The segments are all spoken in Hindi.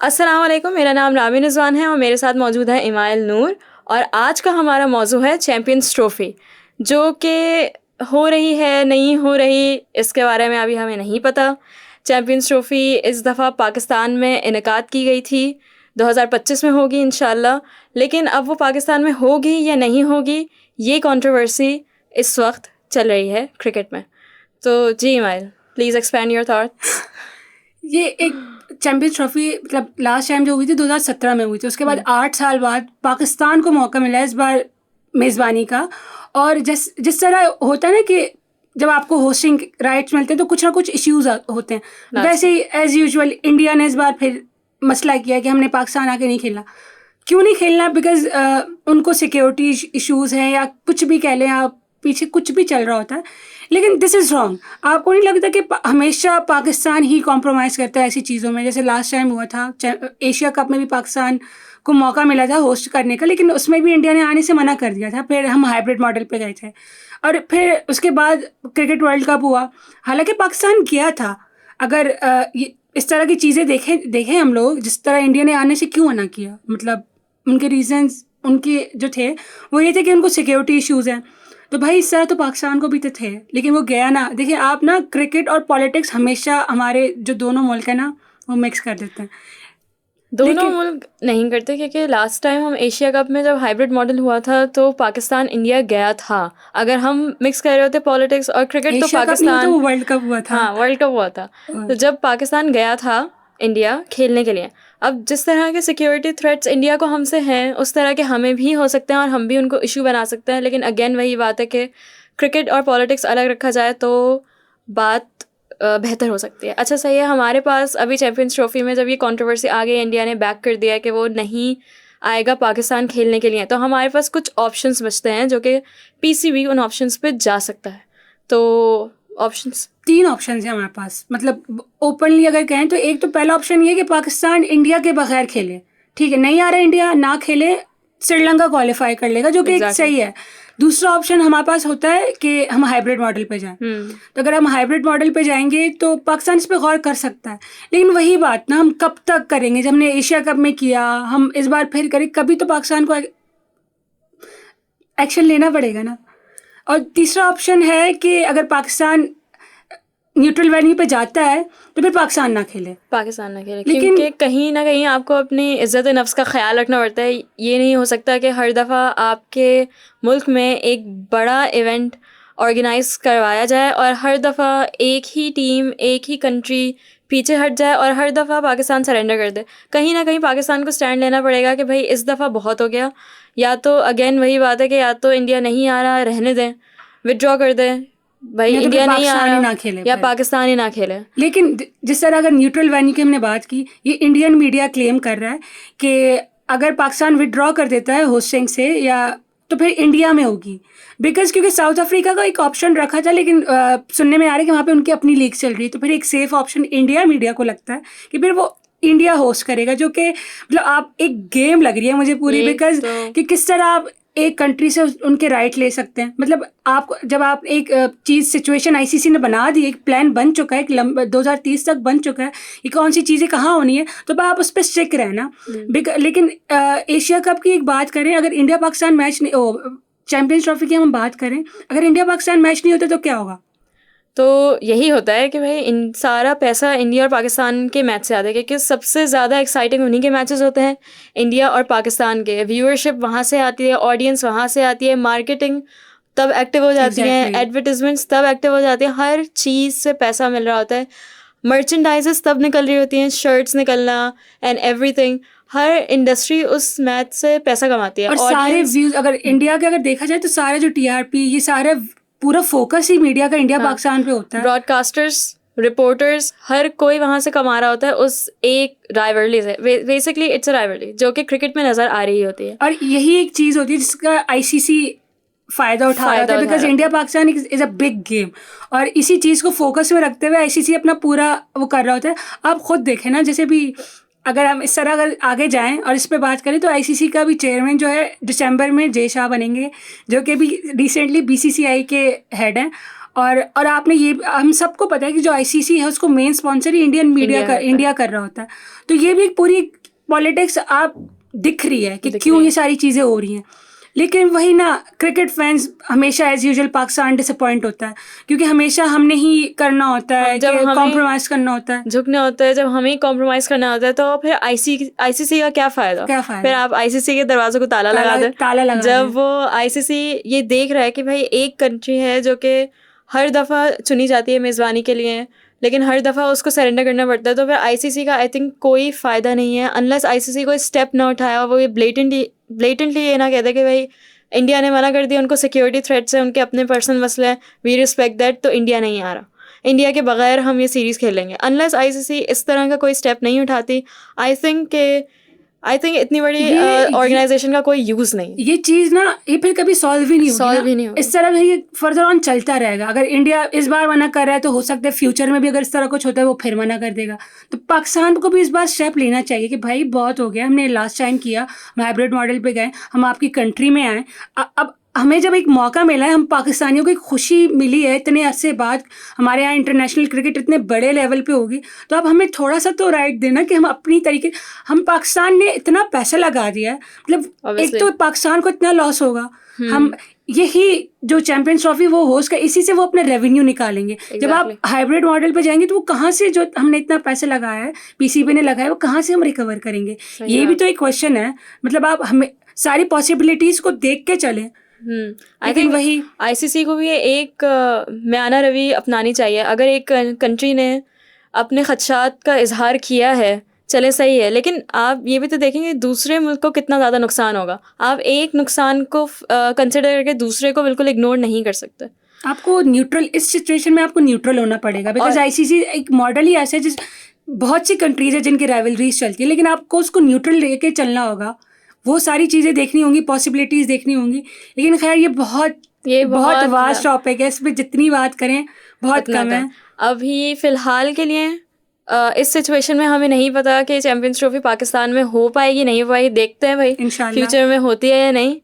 अस्सलाम वालेकुम, मेरा नाम रामी रिजवान है और मेरे साथ मौजूद है इमाइल नूर। और आज का हमारा मौजू है चैम्पियंस ट्रॉफ़ी, जो कि हो रही है नहीं हो रही इसके बारे में अभी हमें नहीं पता। चैम्पियंस ट्रॉफ़ी इस दफ़ा पाकिस्तान में इनेकाद की गई थी, 2025 में होगी इंशाल्लाह। लेकिन अब वो पाकिस्तान में होगी या नहीं होगी, ये कंट्रोवर्सी इस वक्त चल रही है क्रिकेट में। तो जी इमाइल, प्लीज़ एक्सपैंड योर थॉट्स। ये एक चैम्पियंस ट्रॉफी मतलब लास्ट टाइम जो हुई थी 2017 में हुई थी। उसके बाद 8 साल बाद पाकिस्तान को मौका मिला इस बार मेज़बानी का। और जिस तरह होता है ना कि जब आपको होस्टिंग राइट्स मिलते हैं तो कुछ ना कुछ इश्यूज होते हैं। वैसे ही एज यूजुअल इंडिया ने इस बार फिर मसला किया कि हमने पाकिस्तान आके नहीं खेलना। क्यों नहीं खेलना? बिकॉज उनको सिक्योरिटी इश्यूज़ हैं या कुछ भी कह लें आप, पीछे कुछ भी चल रहा होता है। लेकिन दिस इज़ रॉन्ग। आपको नहीं लगता कि हमेशा पाकिस्तान ही कॉम्प्रोमाइज़ करता है ऐसी चीज़ों में? जैसे लास्ट टाइम हुआ था एशिया कप में भी पाकिस्तान को मौका मिला था होस्ट करने का, लेकिन उसमें भी इंडिया ने आने से मना कर दिया था। फिर हम हाइब्रिड मॉडल पे गए थे और फिर उसके बाद क्रिकेट वर्ल्ड कप हुआ। हालांकि पाकिस्तान गया था। अगर इस तरह की चीज़ें देखें हम लोग, जिस तरह इंडिया ने आने से क्यों मना किया, मतलब उनके रीजंस उनके जो थे वो ये थे कि उनको सिक्योरिटी इश्यूज़ हैं। तो भाई इस तरह तो पाकिस्तान को भी तो थे, लेकिन वो गया ना। देखिए आप ना, क्रिकेट और पॉलिटिक्स हमेशा हमारे जो दोनों मुल्क है ना वो मिक्स कर देते हैं। दोनों मुल्क नहीं करते, क्योंकि लास्ट टाइम हम एशिया कप में जब हाइब्रिड मॉडल हुआ था तो पाकिस्तान इंडिया गया था। अगर हम मिक्स कर रहे होते पॉलिटिक्स और क्रिकेट तो पाकिस्तान, तो वर्ल्ड कप हुआ था। हाँ वर्ल्ड कप हुआ था। तो जब पाकिस्तान गया था इंडिया खेलने के लिए, अब जिस तरह के सिक्योरिटी थ्रेट्स इंडिया को हमसे हैं उस तरह के हमें भी हो सकते हैं और हम भी उनको इशू बना सकते हैं। लेकिन अगेन वही बात है कि क्रिकेट और पॉलिटिक्स अलग रखा जाए तो बात बेहतर हो सकती है। अच्छा सही है, हमारे पास अभी चैम्पियंस ट्रॉफी में जब ये कंट्रोवर्सी आ गई, इंडिया ने बैक कर दिया कि वो नहीं आएगा पाकिस्तान खेलने के लिए, तो हमारे पास कुछ ऑप्शंस बचते हैं जो कि पीसीबी उन ऑप्शंस पे जा सकता है। तो ऑप्शंस 3 ऑप्शन है हमारे पास। मतलब ओपनली अगर कहें तो एक तो पहला ऑप्शन ये है कि पाकिस्तान इंडिया के बगैर खेले। ठीक है, नहीं आ रहा इंडिया, ना खेले, श्रीलंका क्वालिफाई कर लेगा, जो कि सही है। दूसरा ऑप्शन हमारे पास होता है कि हम हाइब्रिड मॉडल पे जाएं। तो अगर हम हाइब्रिड मॉडल पे जाएंगे तो पाकिस्तान इस पे गौर कर सकता है। लेकिन वही बात ना, हम कब तक करेंगे? जब हमने एशिया कप में किया, हम इस बार फिर करें, कभी तो पाकिस्तान को एक्शन लेना पड़ेगा ना। और तीसरा ऑप्शन है कि अगर पाकिस्तान न्यूट्रल वेन्यू पे जाता है तो फिर पाकिस्तान ना खेले। लेकिन क्योंकि कहीं ना कहीं आपको अपनी इज़्ज़त नफ्स का ख्याल रखना पड़ता है। ये नहीं हो सकता कि हर दफ़ा आपके मुल्क में एक बड़ा इवेंट ऑर्गेनाइज करवाया जाए और हर दफ़ा एक ही टीम, एक ही कंट्री पीछे हट जाए और हर दफ़ा पाकिस्तान सरेंडर कर दे। कहीं ना कहीं पाकिस्तान को स्टैंड लेना पड़ेगा कि भाई इस दफ़ा बहुत हो गया। या तो अगेन वही बात है कि या तो इंडिया नहीं आ रहा, रहने दें, विड्रॉ कर दें, भाई इंडिया नहीं आ रहा, ना खेले या पाकिस्तान ही ना खेले। लेकिन जिस तरह अगर न्यूट्रल वेन्यू की हमने बात की, ये इंडियन मीडिया क्लेम कर रहा है कि अगर पाकिस्तान विड्रॉ कर देता है होस्टिंग से या तो फिर इंडिया में होगी। बिकॉज क्योंकि साउथ अफ्रीका का एक ऑप्शन रखा था, लेकिन सुनने में आ रहा है कि वहाँ पे उनकी अपनी लीग चल रही है। तो फिर एक सेफ ऑप्शन इंडिया मीडिया को लगता है कि फिर वो इंडिया होस्ट करेगा, जो कि मतलब आप एक गेम लग रही है मुझे पूरी। बिकॉज कि किस तरह आप एक कंट्री से उनके राइट ले सकते हैं। मतलब आप जब आप एक चीज़ सिचुएशन आईसीसी ने बना दी, एक प्लान बन चुका है, एक 2030 तक बन चुका है, ये कौन सी चीज़ें कहाँ होनी है, तो आप उस पर स्टिक रहना। लेकिन एशिया कप की एक बात करें, अगर इंडिया पाकिस्तान मैच नहीं, चैम्पियंस ट्रॉफी की हम बात करें, अगर इंडिया पाकिस्तान मैच नहीं होता तो क्या होगा? तो यही होता है कि भाई इन सारा पैसा इंडिया और पाकिस्तान के मैच से आता है, क्योंकि सबसे ज़्यादा एक्साइटिंग उन्हीं के मैचेस होते हैं, इंडिया और पाकिस्तान के। व्यूअरशिप वहाँ से आती है, ऑडियंस वहाँ से आती है, मार्केटिंग तब एक्टिव हो जाती है, एडवर्टिजमेंट्स तब एक्टिव हो जाती है, हर चीज़ से पैसा मिल रहा होता है, मर्चेंडाइजेस तब निकल रही होती हैं, शर्ट्स निकलना एंड एवरीथिंग। हर इंडस्ट्री उस मैच से पैसा कमाती है। और सारे व्यूज अगर इंडिया के अगर देखा जाए तो सारे जो टीआरपी, ये सारे पूरा फोकस ही मीडिया का इंडिया पाकिस्तान पे होता है। ब्रॉडकास्टर्स, रिपोर्टर्स, हर कोई वहाँ से कमा रहा होता है उस एक राइवलरी से। बेसिकली इट्स अ राइवलरी जो कि क्रिकेट में नज़र आ रही होती है। और यही एक चीज़ होती है जिसका आईसीसी फ़ायदा उठा रहा है, because India Pakistan is a big game. और इसी चीज़ को फोकस में रखते हुए आईसीसी अपना पूरा वो कर रहा होता है। आप खुद देखें ना, जैसे भी अगर हम इस तरह अगर आगे जाएं और इस पे बात करें तो आईसीसी का भी चेयरमैन जो है दिसंबर में जय शाह बनेंगे, जो कि भी रिसेंटली बीसीसीआई के हेड हैं। और आपने ये, हम सबको पता है कि जो आईसीसी है उसको मेन स्पॉन्सर ही इंडिया कर रहा होता है। तो ये भी एक पूरी पॉलिटिक्स आप दिख रही है कि क्यों ये सारी चीज़ें हो रही हैं। लेकिन वही ना, क्रिकेट फैंस हमेशा एज यूजुअल पाकिस्तान डिसअपॉइंट होता है, क्योंकि हमेशा हमने ही करना होता है, जब कॉम्प्रोमाइज़ करना होता है, झुकना होता है, जब हमें कॉम्प्रोमाइज़ करना होता है, तो फिर आईसीसी का क्या फ़ायदा? फिर आप आईसीसी के दरवाज़ों को ताला लगा दें। जब वो आईसीसी ये देख रहा है कि भाई एक कंट्री है जो कि हर दफ़ा चुनी जाती है मेज़बानी के लिए, लेकिन हर दफ़ा उसको सरेंडर करना पड़ता है, तो फिर आईसीसी का आई थिंक कोई फ़ायदा नहीं है अनलेस आईसीसी कोई स्टेप ना उठाया, वो ये ब्लेटेंटली ये ना कहते कि भाई इंडिया ने मना कर दिया, उनको सिक्योरिटी थ्रेट्स है, उनके अपने पर्सनल मसले हैं, वी रिस्पेक्ट दैट, तो इंडिया नहीं आ रहा, इंडिया के बगैर हम ये सीरीज़ खेलेंगे। अनलेस आईसीसी इस तरह का कोई स्टेप नहीं उठाती, आई थिंक इतनी बड़ी ऑर्गेनाइजेशन का कोई यूज़ नहीं। ये चीज़ ना ये फिर कभी सॉल्व ही नहीं होगी। इस तरह ये फर्दर ऑन चलता रहेगा। अगर इंडिया इस बार मना कर रहा है तो हो सकता है फ्यूचर में भी अगर इस तरह कुछ होता है वो फिर मना कर देगा। तो पाकिस्तान को भी इस बार स्टेप लेना चाहिए कि भाई बहुत हो गया, हमने लास्ट टाइम किया, हम हाइब्रिड मॉडल पे गए, हम आपकी कंट्री में आए, अब हमें जब एक मौका मिला है, हम पाकिस्तानियों को एक खुशी मिली है इतने अरसे बाद, हमारे यहाँ इंटरनेशनल क्रिकेट इतने बड़े लेवल पे होगी, तो अब हमें थोड़ा सा तो राइट देना कि हम अपनी तरीके, हम पाकिस्तान ने इतना पैसा लगा दिया है, मतलब एक तो पाकिस्तान को इतना लॉस होगा, हम यही जो चैंपियंस ट्रॉफी वो होस्ट का, इसी से वो अपना रेवेन्यू निकालेंगे। जब आप हाइब्रिड मॉडल पे जाएंगे तो वो कहाँ से, जो हमने इतना पैसे लगाया है, पीसीबी ने लगाया, वो कहाँ से हम रिकवर करेंगे? ये भी तो एक क्वेश्चन है। मतलब आप हमें सारी पॉसिबिलिटीज को देख के चलें। आई थिंक वही आईसीसी को भी एक म्याना रवि अपनानी चाहिए। अगर एक कंट्री ने अपने खदशात का इजहार किया है, चले सही है, लेकिन आप ये भी तो देखेंगे दूसरे मुल्क को कितना ज़्यादा नुकसान होगा। आप एक नुकसान को कंसिडर करके दूसरे को बिल्कुल इग्नोर नहीं कर सकते। आपको न्यूट्रल, इस सिचुएशन में आपको न्यूट्रल होना पड़ेगा, बिकॉज आईसीसी एक मॉडल ही ऐसा है जिस बहुत सी कंट्रीज है जिनकी राइवलरीज चलती है, लेकिन आपको उसको न्यूट्रल लेके चलना होगा, वो सारी चीज़ें देखनी होंगी, पॉसिबिलिटीज़ देखनी होंगी। लेकिन खैर ये बहुत वास्ट टॉपिक है, इस पर जितनी बात करें बहुत कम है। अभी फ़िलहाल के लिए इस सिचुएशन में हमें नहीं पता कि चैम्पियंस ट्रॉफी पाकिस्तान में हो पाएगी नहीं हो पाएगी, देखते हैं भाई इंशाल्लाह फ्यूचर में होती है या नहीं।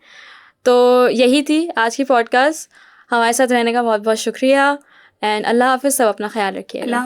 तो यही थी आज की पॉडकास्ट। हमारे साथ रहने का बहुत बहुत शुक्रिया एंड अल्लाह हाफिज़। सब अपना ख्याल रखिएगा।